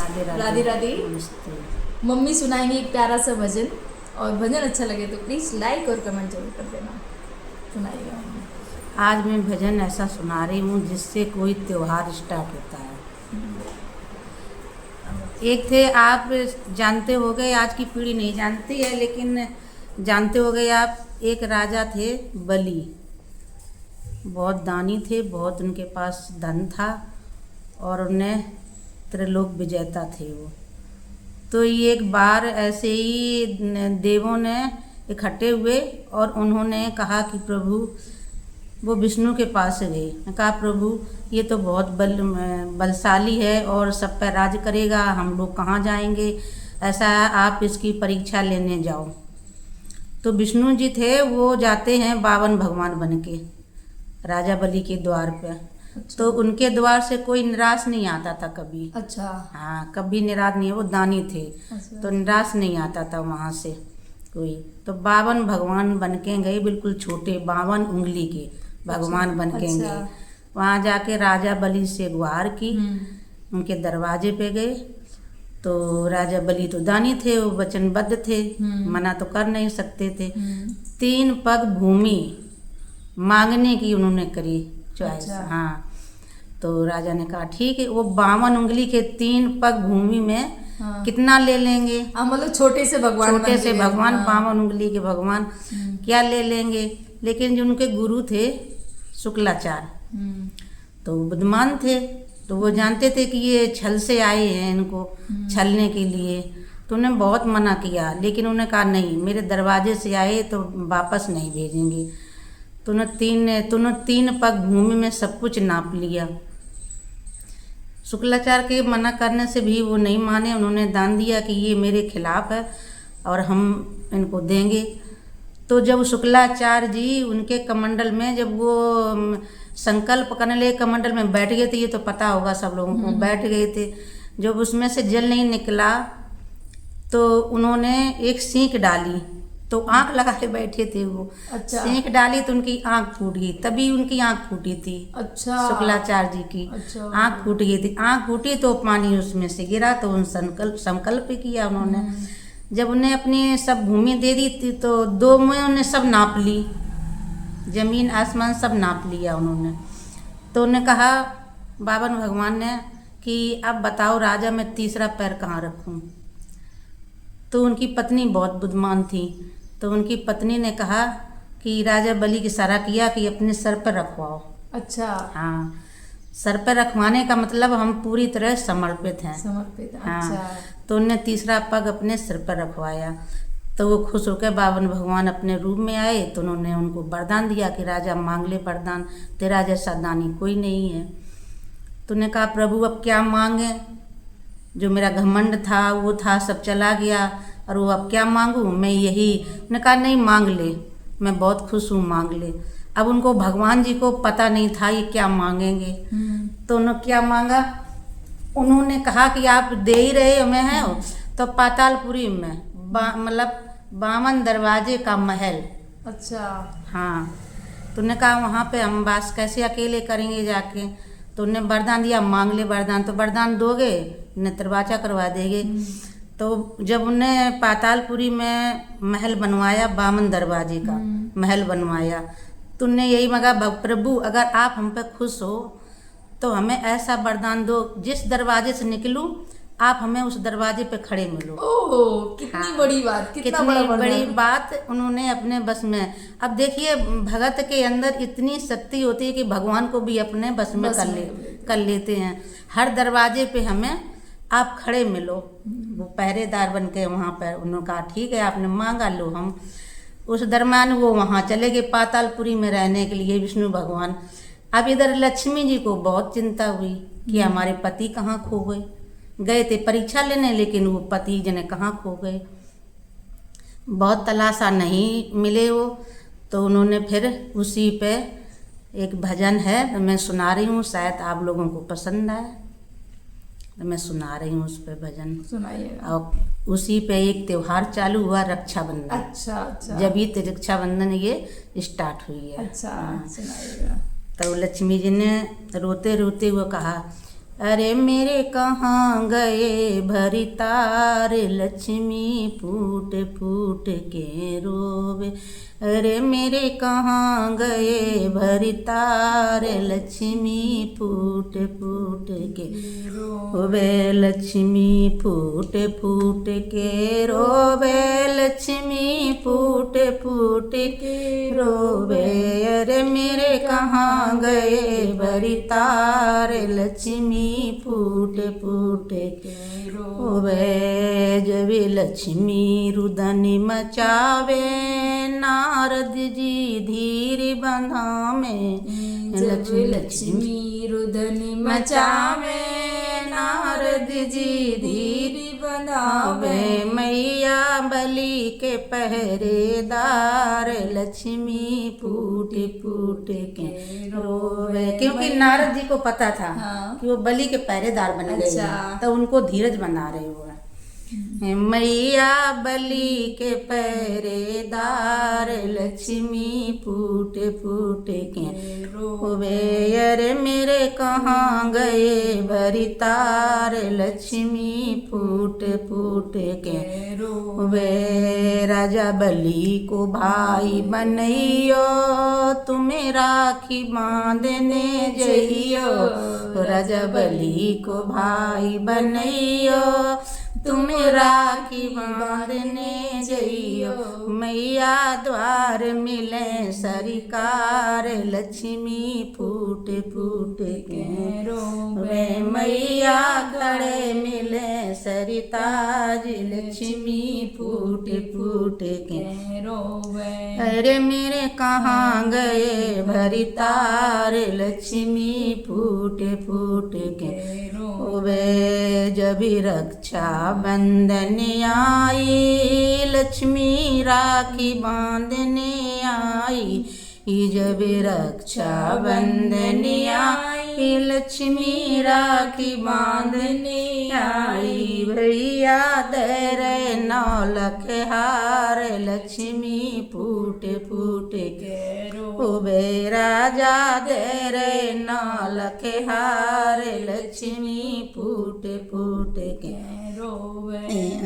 राधे राधे। राधे राधे। नमस्ते। मम्मी सुनाएंगे एक प्यारा सा भजन, और भजन अच्छा लगे तो प्लीज़ लाइक और कमेंट जरूर कर देना। सुनाइएगा मम्मी। आज मैं भजन ऐसा सुना रही हूँ जिससे कोई त्योहार स्टार्ट होता है। एक थे, आप जानते हो गए, आज की पीढ़ी नहीं जानती है लेकिन जानते हो गए आप, एक राजा थे बलि। बहुत दानी थे, बहुत उनके पास धन था और उन्हें त्रिलोक विजेता थे वो। तो ये एक बार ऐसे ही देवों ने इकट्ठे हुए और उन्होंने कहा कि प्रभु, वो विष्णु के पास गए, कहा प्रभु ये तो बहुत बलशाली है और सब पर राज करेगा, हम लोग कहाँ जाएंगे, ऐसा आप इसकी परीक्षा लेने जाओ। तो विष्णु जी थे, वो जाते हैं 52 भगवान बन के राजा बलि के द्वार पे। अच्छा। तो उनके द्वार से कोई निराश नहीं आता था कभी। अच्छा। हाँ, कभी निराश नहीं, वो दानी थे। अच्छा। तो निराश नहीं आता था वहाँ से कोई। तो 52 भगवान बन के गए, बिल्कुल छोटे 52 उंगली के भगवान बन के अच्छा। गए। वहाँ जाके राजा बलि से गुहार की, उनके दरवाजे पे गए। तो राजा बलि तो दानी थे, वो वचनबद्ध थे, मना तो कर नहीं सकते थे। 3 पग भूमि मांगने की उन्होंने करी चॉइस। अच्छा। हाँ, तो राजा ने कहा ठीक है, वो 52 उंगली के 3 पग भूमि में कितना ले लेंगे। मतलब छोटे से भगवान, छोटे से भगवान, 52 हाँ। उंगली के भगवान क्या ले लेंगे। लेकिन जो उनके गुरु थे शुक्लाचार्य, तो बुद्धिमान थे, तो वो जानते थे कि ये छल से आए हैं, इनको छलने के लिए। तो उन्हें बहुत मना किया, लेकिन उन्होंने कहा नहीं, मेरे दरवाजे से आए तो वापस नहीं भेजेंगे। तो उन्होंने 3 पग भूमि में सब कुछ नाप लिया। शुक्लाचार्य के मना करने से भी वो नहीं माने, उन्होंने दान दिया कि ये मेरे खिलाफ है और हम इनको देंगे। तो जब शुक्लाचार्य जी उनके कमंडल में, जब वो संकल्प करने लगे, कमंडल में बैठ गए थे, ये तो पता होगा सब लोगों को, बैठ गए थे। जब उसमें से जल नहीं निकला तो उन्होंने एक सीख डाली, तो आंख लगा के बैठे थे वो। अच्छा। सीख डाली तो उनकी आंख फूट गई, तभी उनकी आंख फूटी थी। अच्छा। शुक्लाचार्य जी की अच्छा। आंख फूट गई थी। आंख फूटी तो पानी उसमें से गिरा, तो उन संकल्प किया उन्होंने। जब उन्हें अपनी सब भूमि दे दी थी तो 2 में उन्हें सब नाप ली, जमीन आसमान सब नाप लिया उन्होंने। तो उन्हें कहा 52 भगवान ने कि अब बताओ राजा, मैं तीसरा पैर कहाँ रखूं। तो उनकी पत्नी बहुत बुद्धिमान थी, तो उनकी पत्नी ने कहा कि राजा बलि की इशारा किया कि अपने सर पर रखवाओ। अच्छा। हाँ, सर पर रखवाने का मतलब हम पूरी तरह समर्पित हैं। समर्पित। हाँ। अच्छा। तो उनने तीसरा पग अपने सिर पर रखवाया। तो वो खुश होकर 52 भगवान अपने रूप में आए, तो उन्होंने उनको वरदान दिया कि राजा मांग ले वरदान, तेरा जैसा दानी कोई नहीं है। तो उन्होंने कहा प्रभु अब क्या मांगे, जो मेरा घमंड था वो था सब चला गया, और वो अब क्या मांगूं मैं, यही। उन्होंने कहा नहीं मांग ले, मैं बहुत खुश हूँ, मांग ले। अब उनको भगवान जी को पता नहीं था ये क्या मांगेंगे। तो उन्होंने क्या मांगा, उन्होंने कहा कि आप दे ही रहे हमें हैं, तो पातालपुरी में मतलब 52 दरवाजे का महल। अच्छा। हाँ, तो उन्होंने कहा वहाँ पे हम वास कैसे अकेले करेंगे जाके। तो उन्हें वरदान दिया मांग ले वरदान, तो वरदान दोगे नेत्रवाचा करवा देंगे। तो जब उन्हें पातालपुरी में महल बनवाया, 52 दरवाजे का महल बनवाया, तो उन्हें यही मांगा प्रभु अगर आप हम पे खुश हो तो हमें ऐसा वरदान दो, जिस दरवाजे से निकलूं आप हमें उस दरवाजे पे खड़े मिलो। ओह, कितनी हाँ, बड़ी बात, कितना कितनी बड़ा बड़ी वरदान। बात उन्होंने अपने बस में। अब देखिए भगत के अंदर इतनी शक्ति होती है कि भगवान को भी अपने बस में कर लेते हैं। हर दरवाजे पे हमें आप खड़े मिलो। वो पहरेदार बन के वहाँ पर उन्होंने कहा ठीक है आपने मांगा, लो। हम उस दरम्यान वो वहाँ चले गए पातालपुरी में रहने के लिए विष्णु भगवान। अब इधर लक्ष्मी जी को बहुत चिंता हुई कि हमारे पति कहाँ खो गए। गए थे परीक्षा लेने, लेकिन वो पति जने कहाँ खो गए, बहुत तलाशा नहीं मिले वो। तो उन्होंने फिर उसी पे एक भजन है तो मैं सुना रही हूँ, शायद आप लोगों को पसंद आए, तो मैं सुना रही हूँ उस पे भजन। सुनाइएगा। और उसी पे एक त्योहार चालू हुआ, रक्षाबंधन। अच्छा अच्छा। जब ये रक्षाबंधन ये स्टार्ट हुई है। अच्छा, सुनाइएगा। तो लक्ष्मी जी ने रोते रोते हुए कहा अरे मेरे कहाँ गए भरी तार, लक्ष्मी फूट फूट के रोवे। अरे मेरे कहाँ गए भरी तार, लक्ष्मी फूट फूट के रोवे। लक्ष्मी फूट फूट के रोवे, लक्ष्मी फूट फूट के रोवे। अरे मेरे कहाँ गए भरी तार, लक्ष्मी फूट फूट के रोवे। जब लक्ष्मी रुदन मचावे, नारद जी धीर बंधावे। जब लक्ष्मी रुदन मचावे, नारद जी धीर बंधावे। मैया बलि के पहरेदार, लक्ष्मी फूट फूट के रोवे। क्योंकि नारद जी को पता था कि वो बलि के पहरेदार बन गए, तो उनको धीरज बना रहे हुए। मैया बलि के पहरेदार, लक्ष्मी फूट फूट के रोवे। अरे मेरे कहाँ गए भरी तार, लक्ष्मी फूट फूट के रोवे। राजा बलि को भाई बनइयो, तुम्हें राखी बांधने जइयो। राजा बलि को भाई बनइयो, तुम्हें राखी बांधने जइयो। मैया द्वार मिले सरकार, लक्ष्मी फूट फूट के रोवे। मैया गले मिले सरिताज, लक्ष्मी फूट फूट के रोवे। अरे मेरे कहाँ गए भरी तार, लक्ष्मी फूट फूट के रोवे। जब रक्षा बंधन आई, लक्ष्मी राखी बांधने आई। जब रक्षा बंधन आई, लक्ष्मी राखी बांधने आई। भैया दे रे 9 लाख हार, लक्ष्मी फूट फूट के रोवे। राजा दे रे 9 लाख हार, लक्ष्मी फूट फूट के रोवे।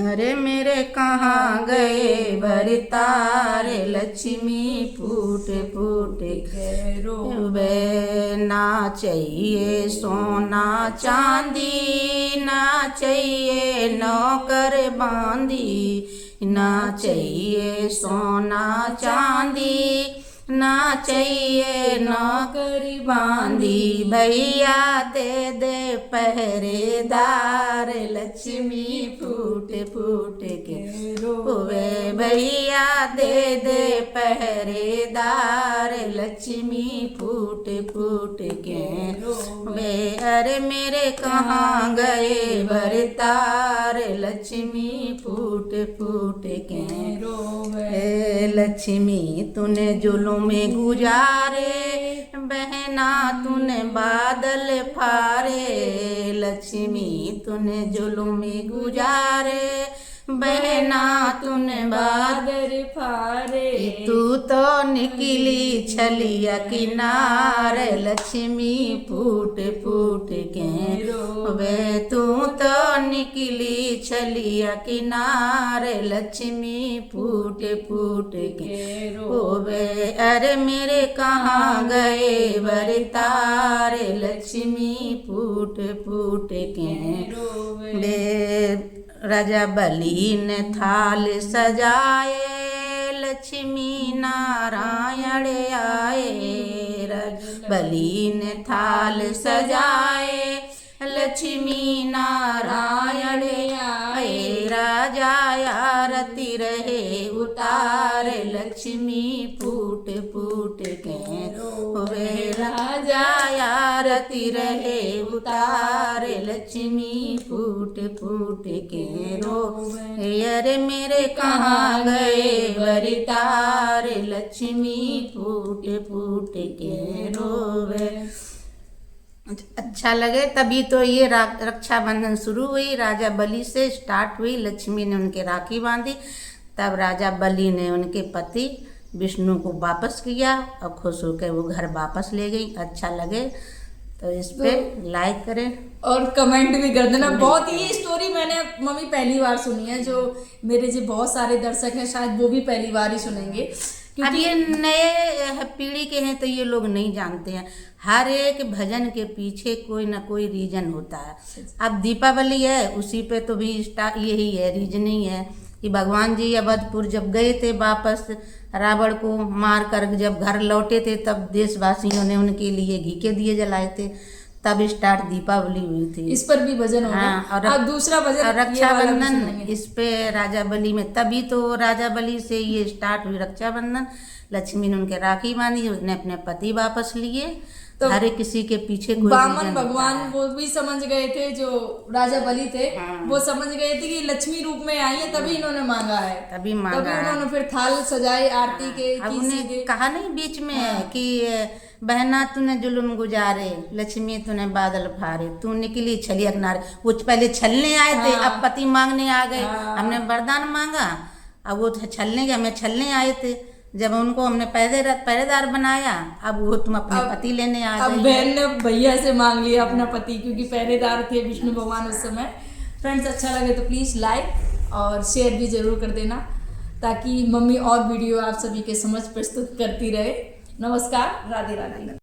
अरे मेरे कहाँ गए भरी तार, लक्ष्मी फूट फूट के रोवे। ना चाहिए सोना चांदी, ना चाहिए नौकर बांदी। ना चाहिए सोना चांदी, ना चाहिए नौकरी बांधी। भैया दे दे पहरेदार, लक्ष्मी फूट फूट के रोवे। भैया दे दे पहरेदार, लक्ष्मी फूट फूट के रोवे। अरे मेरे कहाँ गए भरे तार, लक्ष्मी फूट फूट के रोवे। लक्ष्मी तूने जुल्म में गुजारे, बहना तूने बादल फारे। लक्ष्मी तूने जुल्म में गुजारे, बहना तूने बादल फारे। तू तो निकली छलिया किनारे, लक्ष्मी फूट फूट के रोवे। तू तो निकली छलिया किनारे, लक्ष्मी फूट फूट के रोवे। अरे मेरे कहाँ गए भरे तारे, लक्ष्मी फूट फूट के रोवे। राजा बलि ने थाल सजाए, लक्ष्मी नारायण आए। राजा बलि ने थाल सजाए, लक्ष्मी नारायण आए। राजा आरती रहे उतार, लक्ष्मी फूट फूट के रोवे। राजा आरती रहे उतार, लक्ष्मी फूट फूट के रोवे। अरे मेरे कहाँ गए भरी तार, लक्ष्मी फूट फूट के रोवे। अच्छा लगे तभी तो ये रक्षाबंधन शुरू हुई, राजा बलि से स्टार्ट हुई। लक्ष्मी ने उनके राखी बांधी, तब राजा बलि ने उनके पति विष्णु को वापस किया और खुश होकर वो घर वापस ले गई। अच्छा लगे तो इस पे लाइक करें और कमेंट भी कर देना। बहुत ही ये स्टोरी मैंने मम्मी पहली बार सुनी है, जो मेरे जो बहुत सारे दर्शक हैं शायद वो भी पहली बार ही सुनेंगे, अब क्योंकि ये नए पीढ़ी के हैं तो ये लोग नहीं जानते हैं। हर एक भजन के पीछे कोई ना कोई रीजन होता है। अब दीपावली है, उसी पे तो भी यही है, रीजनिंग है कि भगवान जी अवधपुर जब गए थे वापस, रावण को मार कर जब घर लौटे थे, तब देशवासियों ने उनके लिए घी के दिए जलाए थे, तब स्टार्ट दीपावली हुई थी। इस पर भी भजन होगा। हाँ, और दूसरा भजन और ये वाला भी रक्षाबंधन सुनेंगे। इस पे राजा बलि में, तभी तो राजा बलि से ये स्टार्ट हुई रक्षाबंधन। लक्ष्मी ने उनके राखी बांधी, उसने अपने पति वापस लिए। तो हर एक किसी के पीछे कोई बामन रीजन होता भगवान है। वो भी समझ गए थे, जो राजा बलि थे वो समझ गए थे कि लक्ष्मी रूप में आई है, तभी इन्होंने मांगा है, तभी मांगा है। उन्होंने फिर थाल सजाए आरती के, अब किसी उन्हें के। कहा नहीं बीच में कि बहना तूने जुल्म गुजारे, लक्ष्मी तूने बादल फारे, तू निकली छलिया किनारे। वो पहले छलने आए थे, अब पति मांगने आ गए। हमने वरदान मांगा, अब वो छलने के, हमें छलने आए थे। जब उनको हमने पहरेदार बनाया, अब वो तुम अपने पति लेने आ अब गई। बहन ने भैया से मांग लिया अपना पति, क्योंकि पहरेदार थे विष्णु भगवान उस समय। फ्रेंड्स, अच्छा लगे तो प्लीज़ लाइक और शेयर भी जरूर कर देना, ताकि मम्मी और वीडियो आप सभी के समझ प्रस्तुत करती रहे। नमस्कार, राधे राधे।